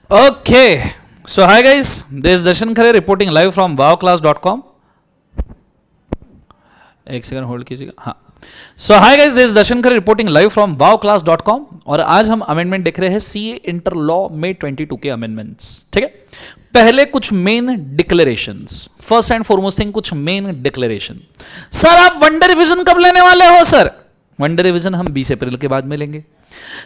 Okay, so hi guys, this is Darshan Khare reporting live from wowclass.com. एक second hold कीजिएगा. हाँ, so hi guys, this is Darshan Khare reporting live from wowclass.com. और आज हम amendment देख रहे हैं सीए इंटर लॉ में 22 के अमेंडमेंट्स. ठीक है, पहले कुछ main declarations. First and foremost thing, कुछ मेन डिक्लेरेशन. सर आप वनडे रिवीजन कब लेने वाले हो? सर वनडे रिवीजन हम 20 अप्रैल के बाद में लेंगे.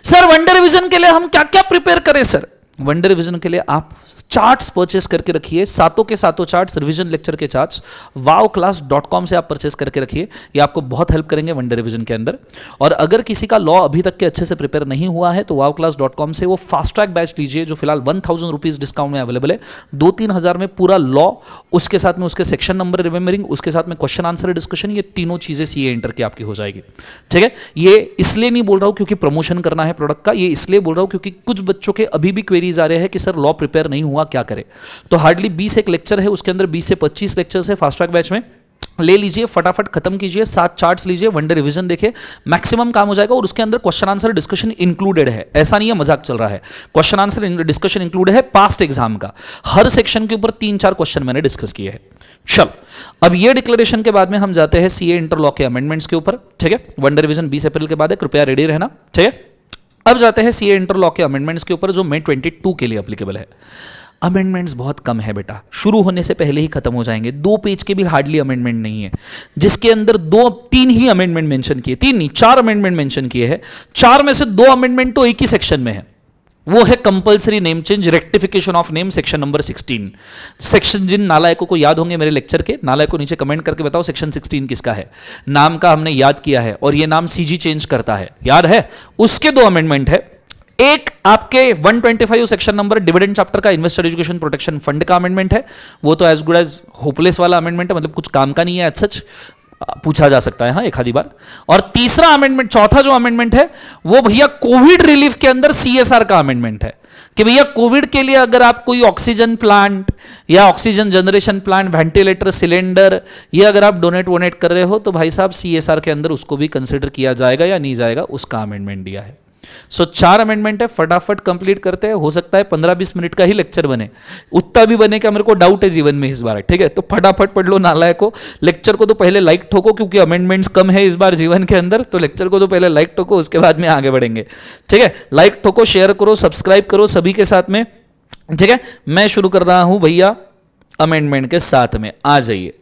सर वनडे रिवीजन के लिए हम क्या क्या प्रिपेयर करें? सर वनडे रिवीजन के लिए आप चार्ट्स परचेस करके रखिए, सातों के सातों चार्ट्स, रिवीजन लेक्चर के चार्ट्स wowclass.com से आप परचेस करके रखिए. ये आपको बहुत हेल्प करेंगे वनडे रिवीजन के अंदर. और अगर किसी का लॉ अभी तक के अच्छे से प्रिपेयर नहीं हुआ है तो wowclass.com से वो फास्ट ट्रैक बैच लीजिए जो फिलहाल 1000 रुपीज डिस्काउंट में अवेलेबल है. 2-3 हज़ार में पूरा लॉ, उसके साथ में उसके सेक्शन नंबर रिमेंबरिंग, उसके साथ में क्वेश्चन आंसर डिस्कशन, ये तीनों चीजें सीए इंटर की आपकी हो जाएगी. ठीक है, ये इसलिए नहीं बोल रहा हूं क्योंकि प्रमोशन करना है प्रोडक्ट का, ये इसलिए बोल रहा हूं क्योंकि कुछ बच्चों के अभी भी क्वेरीज आ रहे हैं कि सर लॉ प्रिपेयर नहीं हुआ, क्या करें. तो हार्डली 20 एक लेक्चर है, उसके अंदर 20 से 25 लेक्चर्स है फास्ट ट्रैक बैच में. ले लीजिए, फटाफट खत्म कीजिए, 7 चार्ट्स लीजिए, वनडे रिवीजन देखिए, मैक्सिमम काम हो जाएगा. और उसके अंदर क्वेश्चन आंसर डिस्कशन इंक्लूडेड है, ऐसा नहीं है मजाक चल रहा है. क्वेश्चन आंसर डिस्कशन इंक्लूडेड है पास्ट एग्जाम का. हर सेक्शन के ऊपर 3-4 क्वेश्चन मैंने डिस्कस किए हैं. चलो, अब ये डिक्लेरेशन के बाद में हम जाते हैं सीए इंटर लॉ के अमेंडमेंट्स के ऊपर. ठीक है, वनडे रिवीजन 20 अप्रैल के बाद है, कृपया रेडी रहना. ठीक है, अब जाते हैं सीए इंटर लॉ के अमेंडमेंट्स के ऊपर जो मई 22 के लिए एप्लीकेबल है. अमेंडमेंट्स बहुत कम है बेटा, शुरू होने से पहले ही खत्म हो जाएंगे. 2 पेज के भी हार्डली अमेंडमेंट नहीं है, जिसके अंदर 2-3 ही अमेंडमेंट मेंशन किए, 3 नहीं 4 अमेंडमेंट मेंशन किए हैं. 4 में से 2 अमेंडमेंट तो एक ही सेक्शन में है. वो है compulsory name change, rectification of name, section number 16. Section जिन नालायकों को याद होंगे मेरे लेक्चर के, नालायकों नीचे कमेंट करके बताओ सेक्शन 16 किसका है. नाम का हमने याद किया है और ये नाम सीजी चेंज करता है, याद है. उसके 2 अमेंडमेंट है. एक आपके 125 सेक्शन नंबर डिविडेंड चैप्टर का इन्वेस्टर एजुकेशन प्रोटेक्शन फंड का अमेंडमेंट है. वो तो एज गुड एज होपलेस वाला अमेंडमेंट है, मतलब कुछ काम का नहीं है, एज सच पूछा जा सकता है हाँ एक आधी बार. और तीसरा अमेंडमेंट, चौथा जो अमेंडमेंट है वो भैया कोविड रिलीफ के अंदर सीएसआर का अमेंडमेंट है कि भैया कोविड के लिए अगर आप कोई ऑक्सीजन प्लांट या oxygen generation plant, ventilator, cylinder, ये अगर आप डोनेट कर रहे हो तो भाई साहब सीएसआर के अंदर उसको भी कंसिडर किया जाएगा या नहीं जाएगा, उसका अमेंडमेंट दिया है. सो 4 अमेंडमेंट है, फटाफट कंप्लीट करते हैं. हो सकता है 15-20 मिनट का ही लेक्चर बने, उतना भी बने क्या मेरे को डाउट है जीवन में इस बार. ठीक है, तो फटाफट पढ़ लो नालायक को. लेक्चर को तो पहले लाइक ठोको क्योंकि अमेंडमेंट्स कम है इस बार जीवन के अंदर, तो लेक्चर को तो पहले लाइक ठोको, उसके बाद में आगे बढ़ेंगे. ठीक है, लाइक ठोको, शेयर करो, सब्सक्राइब करो सभी के साथ में. ठीक है, मैं शुरू कर रहा हूं भैया अमेंडमेंट के साथ में. आ जाइए.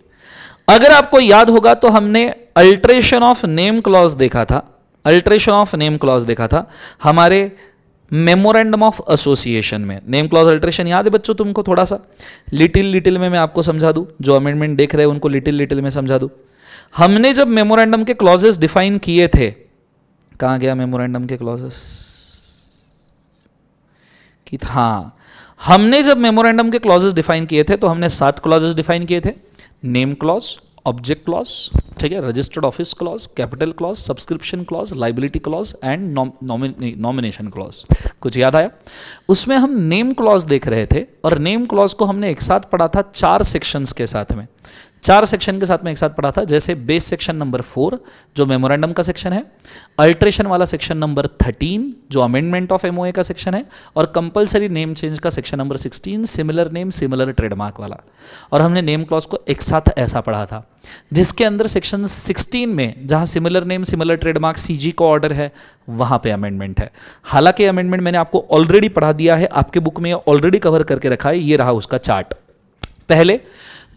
अगर आपको याद होगा तो हमने अल्टरेशन ऑफ नेम क्लॉज देखा था, अल्टरेशन ऑफ नेम क्लॉज देखा था हमारे मेमोरेंडम ऑफ एसोसिएशन में. नेम क्लॉज अल्टरेशन याद है बच्चों तुमको? थोड़ा सा लिटिल में मैं आपको समझा दूं, जो अमेंडमेंट देख रहे हैं उनको लिटिल में समझा दूं. हमने जब मेमोरेंडम के क्लॉजेस डिफाइन किए थे, कहां गया मेमोरेंडम के क्लॉजेस की? हाँ, हमने जब मेमोरेंडम के क्लॉजेस डिफाइन किए थे तो हमने 7 क्लॉजेस डिफाइन किए थे. नेम क्लॉज, ऑब्जेक्ट क्लॉज, ठीक है, registered office clause, capital clause, subscription clause, liability clause and nomination clause. कुछ याद आया? उसमें हम नेम क्लॉज देख रहे थे और नेम क्लॉज को हमने एक साथ पढ़ा था 4 सेक्शंस के साथ में. 4 सेक्शन के साथ में एक साथ पढ़ा था, जैसे बेस सेक्शन नंबर 4 जो मेमोरेंडम का सेक्शन है, अल्ट्रेशन वाला सेक्शन नंबर 13 जो अमेंडमेंट ऑफ एमओए का सेक्शन है, और कंपलसरी नेम चेंज का section number 16 similar name similar trademark वाला. और हमने नेम क्लॉज को एक साथ ऐसा पढ़ा था, जिसके अंदर सेक्शन 16 में जहां similar name similar trademark CG का ऑर्डर है वहां पे अमेंडमेंट है. हालांकि अमेंडमेंट मैंने आपको ऑलरेडी पढ़ा दिया है, आपके बुक में ऑलरेडी कवर करके रखा है. ये रहा उसका चार्ट. पहले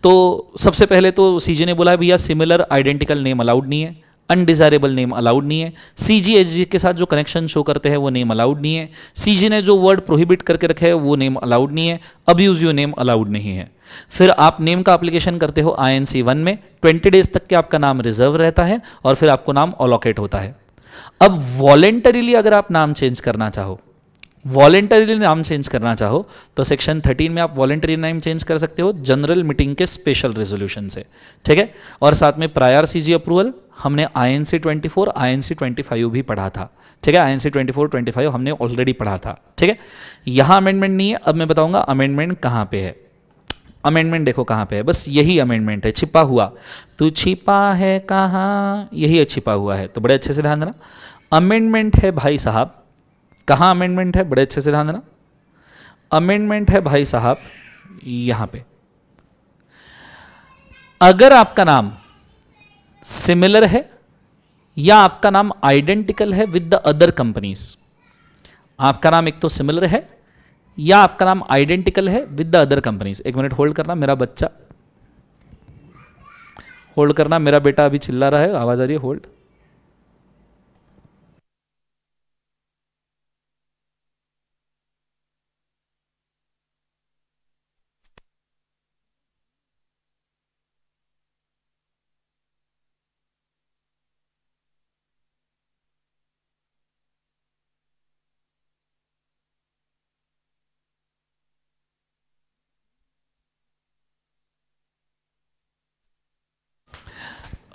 तो सबसे पहले तो सीजी ने बोला है भैया सिमिलर आइडेंटिकल नेम अलाउड नहीं है, अनडिजायरेबल नेम अलाउड नहीं है, सीजी एचजी के साथ जो कनेक्शन शो करते हैं वो नेम अलाउड नहीं है, सीजी ने जो वर्ड प्रोहिबिट करके रखे है वो नेम अलाउड नहीं है, अब्यूज योर नेम अलाउड नहीं है. फिर आप नेम का एप्लीकेशन करते हो INC 1 में, 20 डेज तक के आपका नाम रिजर्व रहता है और फिर आपको नाम अलोकेट होता है. अब वॉलेंटरीली अगर आप नाम चेंज करना चाहो, वॉलेंटरीली नाम चेंज करना चाहो तो सेक्शन 13 में आप वॉलेंटरी नाम चेंज कर सकते हो जनरल मीटिंग के स्पेशल रेजोल्यूशन से. ठीक है, और साथ में प्रायर सीजी अप्रूवल हमने INC 24 INC 25 भी पढ़ा था. ठीक है, INC 24-25 हमने ऑलरेडी पढ़ा था. ठीक है, यहां अमेंडमेंट नहीं है. अब मैं बताऊंगा अमेंडमेंट कहां पे है. अमेंडमेंट देखो कहां पे है, बस यही अमेंडमेंट है छिपा हुआ. तू छिपा है कहां, यही छिपा हुआ है. तो बड़े अच्छे से ध्यान देना, अमेंडमेंट है भाई साहब. कहां अमेंडमेंट है, बड़े अच्छे से ध्यान देना. अमेंडमेंट है भाई साहब यहां पे, अगर आपका नाम सिमिलर है या आपका नाम आइडेंटिकल है विद द अदर कंपनीज, आपका नाम एक तो सिमिलर है या आपका नाम आइडेंटिकल है विद द अदर कंपनीज। एक मिनट होल्ड करना, मेरा बच्चा होल्ड करना, मेरा बेटा अभी चिल्ला रहा है, आवाज आ रही है, होल्ड।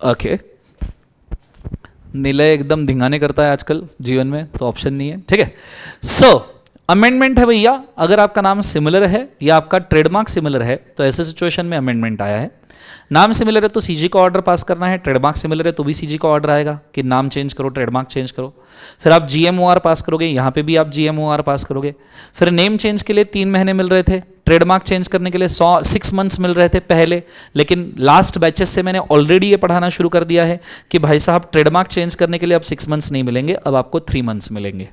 ओके निलय एकदम धिंगाने करता है आजकल जीवन में, तो ऑप्शन नहीं है, ठीक है। सो अमेंडमेंट है भैया, अगर आपका नाम सिमिलर है या आपका ट्रेडमार्क सिमिलर है तो ऐसे सिचुएशन में अमेंडमेंट आया है। नाम सिमिलर है तो सीजी का ऑर्डर पास करना है, ट्रेडमार्क सिमिलर है तो भी सीजी का ऑर्डर आएगा कि नाम चेंज करो, ट्रेडमार्क चेंज करो। फिर आप जीएमओआर पास करोगे, यहाँ पे भी आप जीएमओआर पास करोगे। फिर नेम चेंज के लिए 3 महीने मिल रहे थे, ट्रेडमार्क चेंज करने के लिए 6 मंथ्स मिल रहे थे पहले, लेकिन लास्ट बैचेस से मैंने ऑलरेडी ये पढ़ाना शुरू कर दिया है कि भाई साहब ट्रेडमार्क चेंज करने के लिए अब 6 मंथ्स नहीं मिलेंगे, अब आपको 3 मंथ्स मिलेंगे,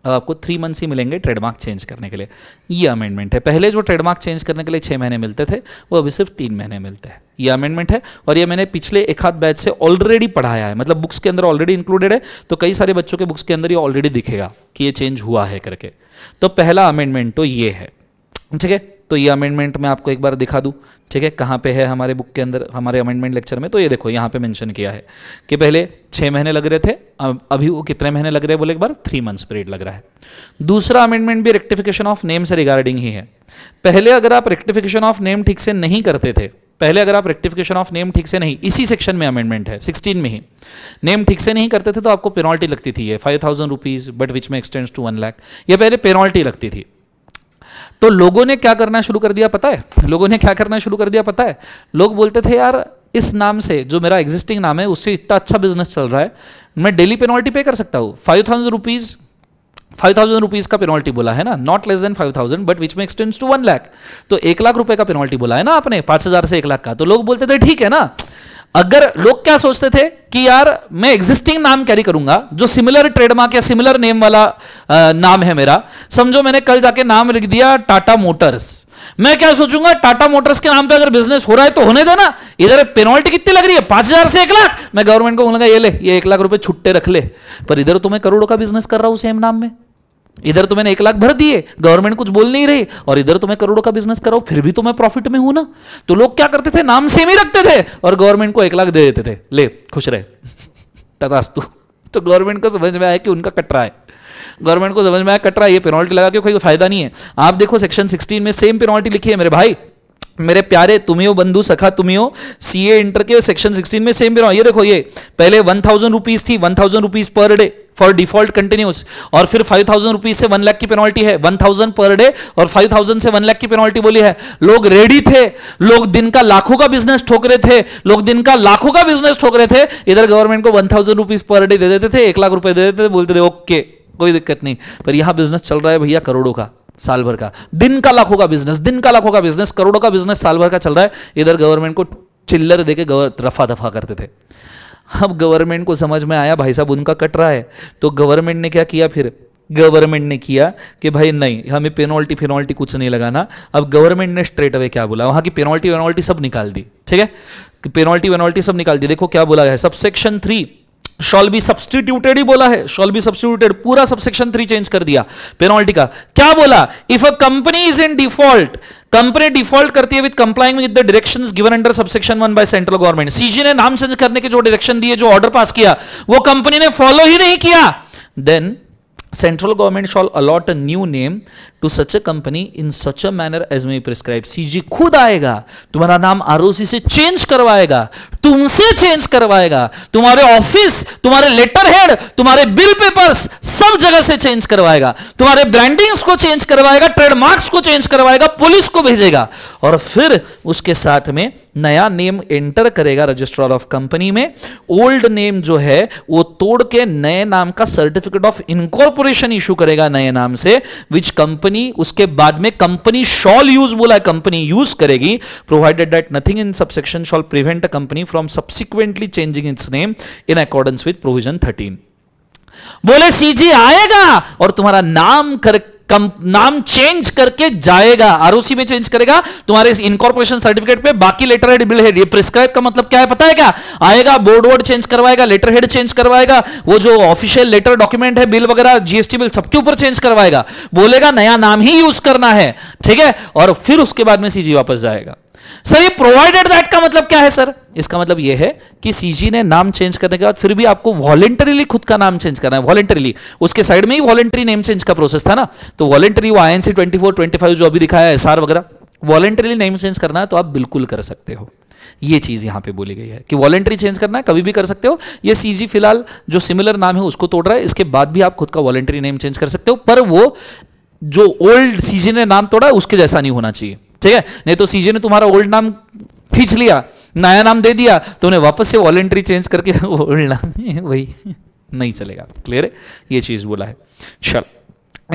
अब आपको 3 मंथ्स ही मिलेंगे ट्रेडमार्क चेंज करने के लिए। ये अमेंडमेंट है। पहले जो ट्रेडमार्क चेंज करने के लिए 6 महीने मिलते थे वो अभी सिर्फ 3 महीने मिलते हैं। ये अमेंडमेंट है और ये मैंने पिछले एक आध बैच से ऑलरेडी पढ़ाया है, मतलब बुक्स के अंदर ऑलरेडी इंक्लूडेड है, तो कई सारे बच्चों के बुक्स के अंदर ये ऑलरेडी दिखेगा कि ये चेंज हुआ है करके। तो पहला अमेंडमेंट तो ये है, ठीक है। तो ये अमेंडमेंट मैं आपको एक बार दिखा दूं, ठीक है, कहाँ पे है हमारे बुक के अंदर, हमारे अमेंडमेंट लेक्चर में। तो ये देखो यहाँ पे मेंशन किया है कि पहले 6 महीने लग रहे थे, अभी वो कितने महीने लग रहे हैं बोले एक बार, 3 मंथ्स पीरियड लग रहा है। दूसरा अमेंडमेंट भी रेक्टिफिकेशन ऑफ नेम से रिगार्डिंग ही है। पहले अगर आप रेक्टिफिकेशन ऑफ नेम ठीक से नहीं करते थे, पहले अगर आप रेक्टिफिकेशन ऑफ नेम ठीक से नहीं, इसी सेक्शन में अमेंडमेंट है 16 में ही, नेम ठीक से नहीं करते थे तो आपको पेनल्टी लगती थी, ये 5000 रुपीज बट विच में एक्सटेंड्स टू 1 लाख, ये पहले पेनल्टी लगती थी। तो लोगों ने क्या करना शुरू कर दिया पता है, लोगों ने क्या करना शुरू कर दिया पता है, लोग बोलते थे यार इस नाम से, जो मेरा एग्जिस्टिंग नाम है उससे इतना अच्छा बिजनेस चल रहा है, मैं डेली पेनल्टी पे कर सकता हूँ। 5000 रुपीज का पेनल्टी बोला है ना, not less than 5000 but which में एक्सटेंड्स टू 1 लाख, तो 1 लाख रुपए का पेनल्टी बोला है ना आपने, 5000 से 1 लाख का। तो लोग बोलते थे ठीक है ना। अगर लोग क्या सोचते थे कि यार मैं एग्जिस्टिंग नाम कैरी करूंगा, जो सिमिलर ट्रेडमार्क या सिमिलर नेम वाला नाम है मेरा, समझो मैंने कल जाके नाम लिख दिया टाटा मोटर्स, मैं क्या सोचूंगा टाटा मोटर्स के नाम पे अगर बिजनेस हो रहा है तो होने देना, इधर पेनल्टी कितनी लग रही है 5000 से 1 लाख, मैं गवर्नमेंट को बोलूंगा ये ले, ये 1 लाख रुपए छुट्टे रख ले, पर इधर तो मैं करोड़ों का बिजनेस कर रहा हूं सेम नाम में, इधर तो मैंने 1 लाख भर दिए, गवर्नमेंट कुछ बोल नहीं रही, और इधर तो मैं करोड़ों का बिजनेस कर रहा हूं, फिर भी तो मैं प्रॉफिट में हूं ना। तो लोग क्या करते थे, नाम सेम ही रखते थे और गवर्नमेंट को 1 लाख दे देते थे, ले खुश रहे तथास्तु। तो गवर्नमेंट को समझ में आया कि उनका कटरा है, गवर्नमेंट को समझ में आया कटरा, ये पेनल्टी लगा के कोई फायदा नहीं है। आप देखो सेक्शन 16 में सेम पेनल्टी लिखी है मेरे भाई, मेरे प्यारे, तुम्ही हो बंधु सखा, तुम्ही हो सीए इंटर के सेक्शन 16 में सेम पेनल्टी। ये देखो, ये पहले 1000 रुपीज थी, 1000 rupees per day for default continuous, और फिर 5000 रुपीज से 1 लाख की पेनल्टी है, 1000 पर डे और 5000 से 1 लाख की पेनल्टी बोली है। लोग रेडी थे, लोग दिन का लाखों का बिजनेस ठोक रहे थे, लोग दिन का लाखों का बिजनेस ठोक रहे थे, इधर गवर्नमेंट को 1000 रुपीज पर डे दे देते थे, 1 लाख रुपए दे देते थे, बोलते थे ओके कोई दिक्कत नहीं। पर यहां बिजनेस चल रहा है भैया करोड़ों का, साल भर का, दिन का लाखों का बिजनेस, दिन का लाखों का बिजनेस, करोड़ों का बिजनेस साल भर का चल रहा है, इधर गवर्नमेंट को चिल्लर देके रफा दफा करते थे। अब गवर्नमेंट को समझ में आया भाई साहब उनका कट रहा है, तो गवर्नमेंट ने क्या किया, फिर गवर्नमेंट ने किया कि भाई नहीं, हमें पेनल्टी कुछ नहीं लगाना। अब गवर्नमेंट ने स्ट्रेट अवे क्या बोला, वहां की पेनल्टी सब निकाल दी, ठीक है, पेनल्टी सब निकाल दी। देखो क्या बोला है, सबसेक्शन 3 शॉल बी सब्सटीट्यूटेड ही बोला है, शॉल बी सब्सटीट्यूटेड, पूरा सबसेक्शन 3 चेंज कर दिया पेनल्टी का। क्या बोला, if a company is in default, company default करती है with complying with the directions given under subsection 1 by central government, CG ने नाम चेंज करने के जो डायरेक्शन दिए, जो ऑर्डर पास किया, वो कंपनी ने फॉलो ही नहीं किया, then central government shall allot a new name to such a company in such a manner as may prescribe. CG खुद आएगा, तुम्हारा नाम आरओसी से चेंज करवाएगा, तुमसे चेंज करवाएगा, तुम्हारे ऑफिस, तुम्हारे लेटर हेड, तुम्हारे बिल पेपर्स, सब जगह से चेंज करवाएगा, तुम्हारे ब्रांडिंग्स को चेंज करवाएगा, ट्रेडमार्क्स को चेंज करवाएगा, पुलिस को भेजेगा और फिर उसके साथ में नया नेम एंटर करेगा रजिस्ट्रार ऑफ कंपनी में। ओल्ड नेम जो है वो तोड़ के नए नाम का सर्टिफिकेट ऑफ इनकॉर्पोरेशन इशू करेगा नए नाम से, विच कंपनी उसके बाद में कंपनी शॉल यूज, बोला है कंपनी यूज करेगी, provided that nothing in subsection shawl prevent a company from subsequently changing it's name in accordance with provision 13। बोले सीजी आएगा और तुम्हारा नाम नाम चेंज करके जाएगा, आरओसी में चेंज करेगा, तुम्हारे इनकॉर्पोरेशन सर्टिफिकेट पे बाकी लेटर हेड बिल हेड, ये प्रिस्क्राइब का मतलब क्या है पता है क्या? आएगा बोर्ड वोर्ड चेंज करवाएगा, लेटर हेड चेंज करवाएगा, वो जो ऑफिशियल लेटर डॉक्यूमेंट है, बिल वगैरह, जीएसटी बिल सबके ऊपर चेंज करवाएगा, बोलेगा नया नाम ही यूज करना है, ठीक है, और फिर उसके बाद में सीजी वापस जाएगा। सर ये प्रोवाइडेड दैट का मतलब क्या है सर? इसका मतलब ये है कि सीजी ने नाम चेंज करने के बाद फिर भी आपको वॉलेंटरीली खुद का नाम चेंज करना है, वॉलेंटरीली, उसके साइड में ही वॉलेंटरी नेम चेंज का प्रोसेस था ना, तो वॉलेंटरी वो आईएनसी 24, 25 जो अभी दिखाया है, एसआर वगैरह, वॉलेंटरीली नेम चेंज करना है तो आप बिल्कुल कर सकते हो। ये चीज यहां पे बोली गई है कि वॉलेंटरी चेंज करना है कभी भी कर सकते हो। ये सीजी फिलहाल जो सिमिलर नाम है उसको तोड़ रहा है, इसके बाद भी आप खुद का वॉलेंटरी नेम चेंज कर सकते हो, पर वो जो ओल्ड सीजी ने नाम तोड़ा है उसके जैसा नहीं होना चाहिए, ठीक है? नहीं तो सीजी ने तुम्हारा ओल्ड नाम खींच लिया, नया नाम दे दिया, तो उन्हें वापस से वॉलेंटरी चेंज करके ओल्ड नाम वही नहीं चलेगा। क्लियर है? ये चीज बोला है। चल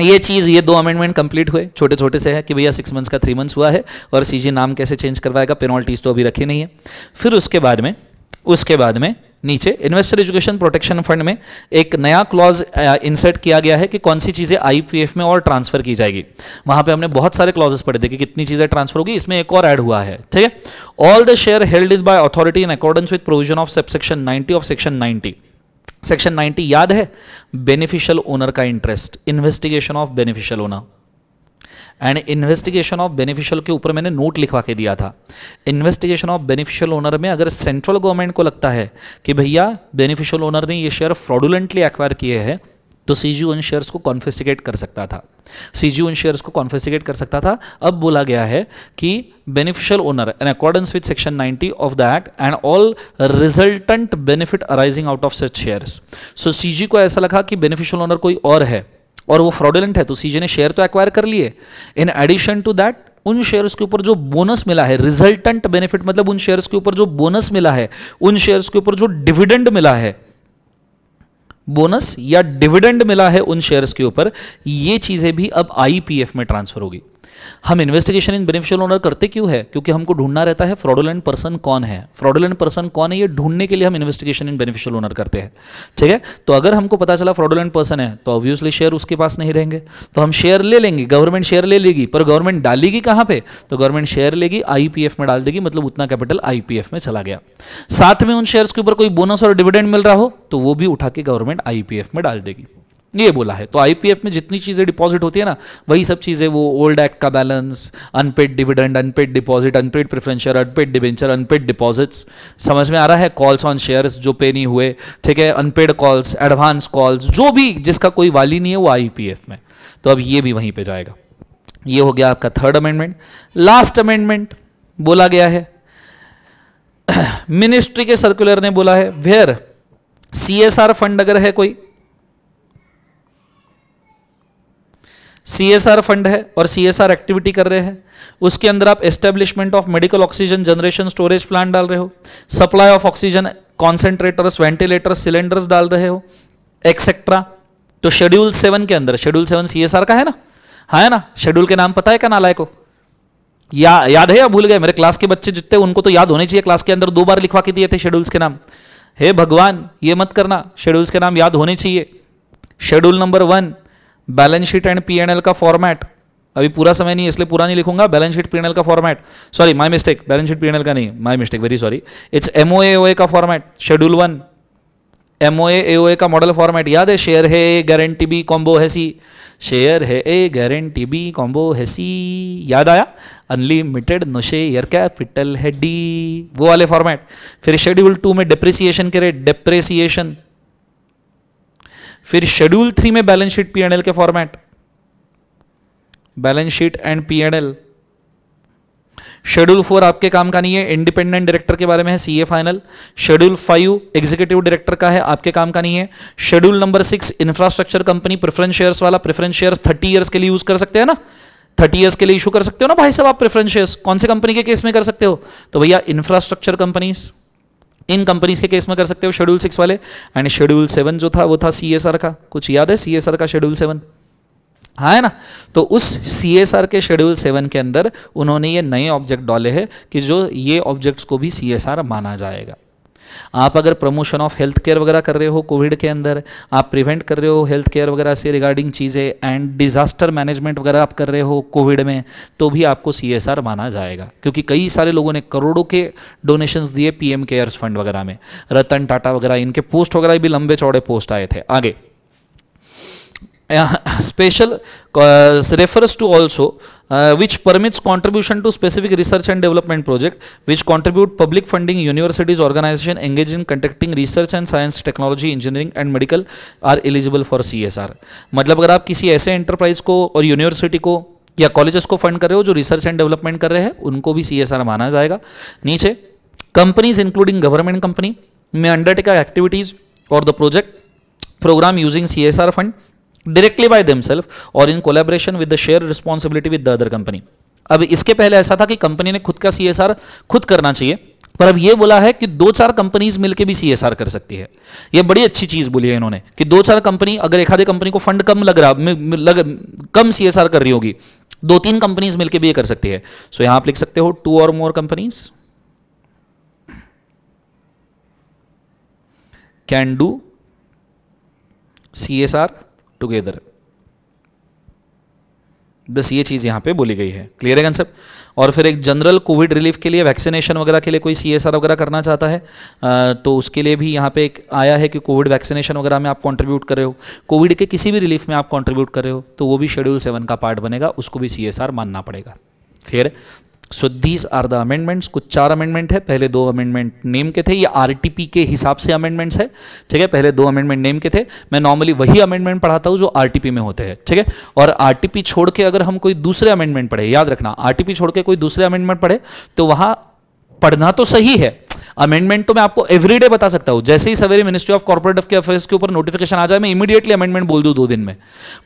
ये चीज, ये 2 अमेंडमेंट कंप्लीट हुए, छोटे छोटे से है कि भैया 6 मंथ्स का 3 मंथ्स हुआ है और सीजी नाम कैसे चेंज करवाएगा, पेनल्टीज तो अभी रखी नहीं है। फिर उसके बाद में नीचे इन्वेस्टर एजुकेशन प्रोटेक्शन फंड में एक नया क्लॉज इंसर्ट किया गया है कि कौन सी चीजें आईपीएफ में और ट्रांसफर की जाएगी। वहां पे हमने बहुत सारे क्लॉजेस पढ़े थे कि कितनी चीजें ट्रांसफर होगी, इसमें एक और ऐड हुआ है, ठीक है? All the share held by authority in accordance with provision of subsection 90 of section 90। Section 90 याद है? बेनिफिशियल ओनर का interest, investigation of beneficial owner and investigation of beneficial के ऊपर मैंने नोट लिखवा के दिया था। इन्वेस्टिगेशन ऑफ बेनिफिशियल ओनर में अगर सेंट्रल गवर्नमेंट को लगता है कि भैया बेनिफिशियल ओनर ने ये शेयर फ्रॉडुलेंटली एक्वायर किए हैं, तो सीजी उन शेयर्स को कॉन्फिस्केट कर सकता था, सीजी उन शेयर्स को कॉन्फिस्केट कर सकता था। अब बोला गया है कि beneficial owner in accordance with section 90 of the act and all resultant benefit arising out of such shares. So CG को ऐसा लगा कि बेनिफिशियल ओनर कोई और है और वो फ्रॉडुलेंट है, तो सीजी ने शेयर तो एक्वायर कर लिए, इन एडिशन टू दैट उन शेयर्स के ऊपर जो बोनस मिला है, रिजल्टेंट बेनिफिट मतलब उन शेयर्स के ऊपर जो बोनस मिला है, उन शेयर्स के ऊपर जो डिविडेंड मिला है, बोनस या डिविडेंड मिला है उन शेयर्स के ऊपर, ये चीजें भी अब आईपीएफ में ट्रांसफर होगी। हम इन्वेस्टिगेशन इन बेनिफिशियल ओनर करते क्यों है? क्योंकि हमको ढूंढना रहता है फ्रॉडुलेंट पर्सन कौन है, फ्रॉडुलेंट पर्सन कौन है, ये ढूंढने के लिए हम इन्वेस्टिगेशन इन बेनिफिशियल ओनर करते हैं, ठीक है? तो अगर हमको पता चला फ्रॉडुलेंट पर्सन है तो ऑब्वियसली शेयर उसके पास नहीं रहेंगे, तो हम शेयर ले लेंगे, गवर्नमेंट शेयर ले लेगी, पर गवर्नमेंट डालेगी कहां पे? तो गवर्नमेंट शेयर लेगी, आईपीएफ में डाल देगी, मतलब उतना कैपिटल आईपीएफ में चला गया। साथ में उन शेयर्स के ऊपर कोई बोनस और डिविडेंड मिल रहा हो तो वो भी उठा के गवर्नमेंट आईपीएफ में डाल देगी, ये बोला है। तो आईपीएफ में जितनी चीजें डिपॉजिट होती है ना, वही सब चीजें, वो ओल्ड एक्ट का balance, unpaid dividend, unpaid deposit, unpaid preferential, unpaid debenture, unpaid deposits, समझ में आ रहा है? कॉल्स ऑन शेयर्स जो पे नहीं हुए, ठीक है, अनपेड कॉल्स, एडवांस कॉल्स, जो भी जिसका कोई वाली नहीं है वो आईपीएफ में, तो अब ये भी वहीं पे जाएगा। ये हो गया आपका 3rd अमेंडमेंट। लास्ट अमेंडमेंट बोला गया है, मिनिस्ट्री के सर्कुलर ने बोला है वेयर सीएसआर फंड अगर है, कोई सीएसआर फंड है और सीएसआर एक्टिविटी कर रहे हैं, उसके अंदर आप establishment of medical oxygen generation storage plant डाल रहे हो, supply of oxygen concentrators, ventilators, cylinders डाल रहे हो, एक्सेट्रा, तो शेड्यूल 7 के अंदर, शेड्यूल 7 सीएसआर का है ना? हाँ है ना? शेड्यूल के नाम पता है क्या नालायक को? याद है या भूल गए? मेरे क्लास के बच्चे जितने उनको तो याद होने चाहिए, क्लास के अंदर 2 बार लिखवा के दिए थे शेड्यूल्स के नाम। हे भगवान, ये मत करना, शेड्यूल्स के नाम याद होने चाहिए। Schedule number 1 balance sheet and PNL का फॉर्मेट, अभी पूरा समय नहीं इसलिए पूरा नहीं लिखूंगा, बैलेंस शीट पीएनएल का format, sorry my mistake, balance sheet PNL का नहीं, my mistake, very sorry, it's MOA AOA का फॉर्मेट। शेड्यूल 1 एमओए एओए का मॉडल फॉर्मेट याद है? शेयर है, गारंटी बी, कॉम्बो है सी, शेयर है ए, गारंटी बी, कॉम्बो है सी, याद आया? अनलिमिटेड नो शेयर, कैपिटल है डी, वो वाले फॉर्मेट। फिर शेड्यूल 2 में डिप्रिसिएशन के रेट, डेप्रेसिएशन। फिर शेड्यूल 3 में बैलेंस शीट पीएनएल के format, balance sheet and PNL. Schedule 4 आपके काम का नहीं है, इंडिपेंडेंट डायरेक्टर के बारे में है, CA final. Schedule 5 executive director का है, आपके काम का नहीं है। Schedule number 6 infrastructure company preference shares वाला, प्रेफरेंस शेयर्स 30 ईयर्स के लिए यूज कर सकते हैं ना, 30 ईयर्स के लिए इशू कर सकते हो ना भाई साहब आप प्रेफरेंस शेयर्स। कौन से कंपनी के केस में कर सकते हो? तो भैया इंफ्रास्ट्रक्चर कंपनीज, इन कंपनीज के केस में कर सकते हो शेड्यूल 6 वाले। एंड शेड्यूल 7 जो था वो था सीएसआर का, कुछ याद है सीएसआर का शेड्यूल 7? हाँ है ना। तो उस सीएसआर के शेड्यूल 7 के अंदर उन्होंने ये नए ऑब्जेक्ट डाले हैं कि जो ये ऑब्जेक्ट्स को भी सीएसआर माना जाएगा। आप अगर प्रमोशन ऑफ हेल्थ केयर वगैरह कर रहे हो कोविड के अंदर, आप प्रिवेंट कर रहे हो हेल्थ केयर वगैरह से रिगार्डिंग चीज़ें, एंड डिजास्टर मैनेजमेंट वगैरह आप कर रहे हो कोविड में, तो भी आपको सीएसआर माना जाएगा। क्योंकि कई सारे लोगों ने करोड़ों के डोनेशंस दिए पीएम केयर्स फंड वगैरह में, रतन टाटा वगैरह, इनके पोस्ट वगैरह भी लंबे चौड़े पोस्ट आए थे। आगे special refers to also which permits contribution to specific research and development project which contribute public funding universities organization engaged in conducting research and science technology engineering and medical are eligible for CSR। मतलब अगर आप किसी ऐसे enterprise को और university को या colleges को फंड कर रहे हो जो रिसर्च एंड डेवलपमेंट कर रहे हैं, उनको भी CSR माना जाएगा। नीचे companies including government company may undertake activities और the project program using CSR fund directly by themselves और in collaboration with the share responsibility with the other company. अब इसके पहले ऐसा था कि कंपनी ने खुद का CSR खुद करना चाहिए, पर अब ये बोला है कि 2-4 कंपनीज मिलकर भी CSR कर सकती है। ये बड़ी अच्छी चीज बोली है इन्होंने कि 2-4 कंपनी, अगर एक आधे कंपनी को फंड कम लग रहा कम CSR कर रही होगी, 2-3 कंपनीज मिलकर भी ये कर सकती है। सो यहां आप लिख सकते हो 2 or more companies can do CSR together. बस ये चीज यहां पे बोली गई है। क्लियर है कंसेप्ट? और फिर एक जनरल कोविड रिलीफ के लिए, वैक्सीनेशन वगैरह के लिए कोई CSR वगैरह करना चाहता है तो उसके लिए भी यहाँ पे एक आया है कि कोविड वैक्सीनेशन वगैरह में आप कंट्रीब्यूट कर रहे हो, कोविड के किसी भी रिलीफ में आप कंट्रीब्यूट कर रहे हो, तो वो भी शेड्यूल 7 का पार्ट बनेगा, उसको भी CSR मानना पड़ेगा। क्लियर है? So these are the amendments. कुछ 4 अमेंडमेंट है, पहले 2 अमेंडमेंट नेम के थे, ये RTP के हिसाब से अमेंडमेंट्स है। ठीक है, पहले 2 अमेंडमेंट नेम के थे। मैं नॉर्मली वही अमेंडमेंट पढ़ाता हूँ जो RTP में होते हैं। ठीक है, और RTP छोड़ के अगर हम कोई दूसरे अमेंडमेंट पढ़े, याद रखना RTP छोड़ के कोई दूसरे अमेंडमेंट पढ़े तो वहां पढ़ना तो सही है, अमेंडमेंट तो मैं आपको एवरीडे बता सकता हूं। जैसे ही सवेरे मिनिस्ट्री ऑफ कॉर्पोरेट अफेयर्स के ऊपर नोटिफिकेशन आ जाए, मैं इमीडिएटली अमेंडमेंट बोल दूं 2 दिन में।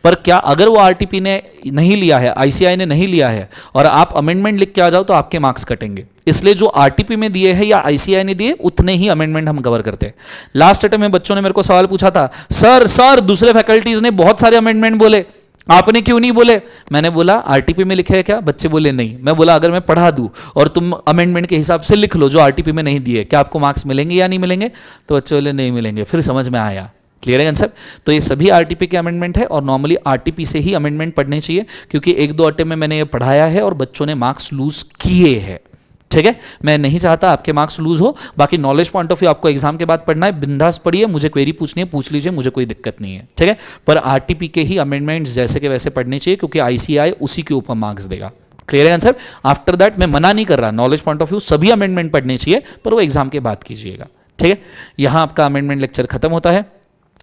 पर क्या अगर वो RTP ने नहीं लिया है, ICI ने नहीं लिया है, और आप अमेंडमेंट लिख के आ जाओ तो आपके मार्क्स कटेंगे। इसलिए जो RTP में दिए हैं या ICI ने दिए, उतने ही अमेंडमेंट हम कवर करते हैं। लास्ट अटेम्प्ट में बच्चों ने मेरे को सवाल पूछा था, सर दूसरे फैकल्टीज ने बहुत सारे अमेंडमेंट बोले, आपने क्यों नहीं बोले? मैंने बोला RTP में लिखे है क्या? बच्चे बोले नहीं। मैं बोला अगर मैं पढ़ा दूं और तुम अमेंडमेंट के हिसाब से लिख लो जो RTP में नहीं दिए, क्या आपको मार्क्स मिलेंगे या नहीं मिलेंगे? तो बच्चे बोले नहीं मिलेंगे। फिर समझ में आया। क्लियर है कंसेप्ट? तो ये सभी RTP के अमेंडमेंट है और नॉर्मली RTP से ही अमेंडमेंट पढ़ने चाहिए, क्योंकि 1-2 अटेम्प्ट में मैंने ये पढ़ाया है और बच्चों ने मार्क्स लूज किए हैं। ठीक है, मैं नहीं चाहता आपके मार्क्स लूज हो। बाकी नॉलेज पॉइंट ऑफ व्यू आपको एग्जाम के बाद पढ़ना है, बिंदास पढ़िए, मुझे क्वेरी पूछनी है पूछ लीजिए, मुझे कोई दिक्कत नहीं है। ठीक है, पर RTP के ही अमेंडमेंट्स जैसे के वैसे पढ़ने चाहिए, क्योंकि ICI उसी के ऊपर मार्क्स देगा। क्लियर है आंसर? आफ्टर दैट मैं मना नहीं कर रहा, नॉलेज पॉइंट ऑफ व्यू सभी अमेंडमेंट पढ़ने चाहिए, पर वो एग्जाम के बाद कीजिएगा। ठीक है, यहां आपका अमेंडमेंट लेक्चर खत्म होता है।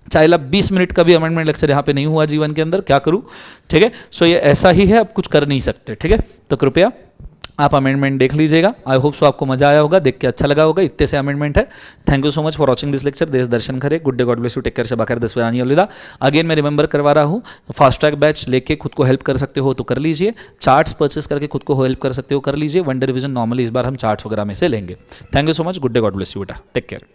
चाहे 20 मिनट का भी अमेंडमेंट लेक्चर यहाँ पे नहीं हुआ जीवन के अंदर, क्या करूँ? ठीक है, सो ये ऐसा ही है, अब कुछ कर नहीं सकते। ठीक है, तो कृपया आप अमेंडमेंट देख लीजिएगा। आई होप सो आपको मजा आया होगा, देख के अच्छा लगा होगा। इतने से अमेंडमेंट है। Thank you so much for watching this lecture. देश दर्शन करे। Good day, God bless you, take care, शबा खैर, 10 बजे अलविदा। अगेन मैं रिमेंबर करवा रहा हूँ, फास्ट ट्रैक बैच लेके खुद को हेल्प कर सकते हो तो कर लीजिए। चार्ट्स परचेस करके खुद को हेल्प कर सकते हो, कर लीजिए। 1 डे रिवीजन नॉर्मली इस बार हम चार्ट्स वगैरह में से लेंगे। Thank you so much. Good day, God bless you बेटा, टेक केयर।